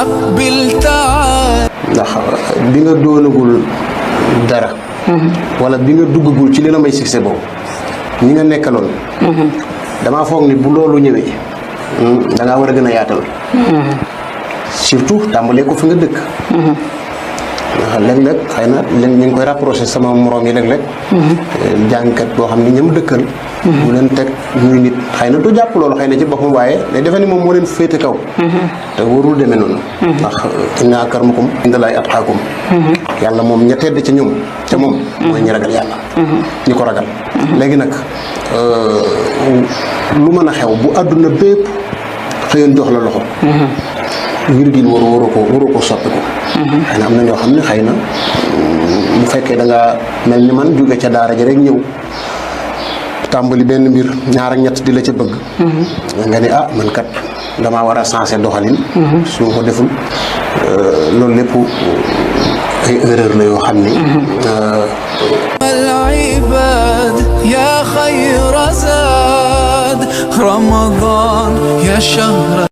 أقبل تعال. ndax bi nga doonagul dara. wala bi nga duggagul ci li la may succès boobu ñi nga nekkaloon. damaa foog ni bu loolu ñëwee da ngaa war a gën a yaatal. surtout tàmbalee ko fi nga dëkk. ndax léeg-léeg xëy na léegi ñu ngi koy rapproché sama moroom yi léeg-léeg. jàngkat boo xam ni ñam dëkkal. bu leen teg ñuy nit xëy na du jàpp loolu xëy na ci boppam waaye day defe ni moom moo leen féete kaw. te warul demee noonu. ndax inna akramakum indallaahi atqaakum. yàlla moom ña tedd ca ñoom ca moom. mooy ñi ragal yàlla. ñi ko ragal. léegi nag lu mën a xew bu àdduna bépp xëyoon jox la loxo. virgule waroo ko soppi ko. xëy na am na ñoo xam ne xëy na bu fekkee da nga mel ni man jóge ca daara ji rek ñëw tàmbali benn mbir ñaar ak ñett di la ca bëgg. nga ni man kat damaa war a sensé doxalin. su ma ko deful loolu lépp ay erreur la yoo xam ni. العباد يا خير زاد رمضان يا شهر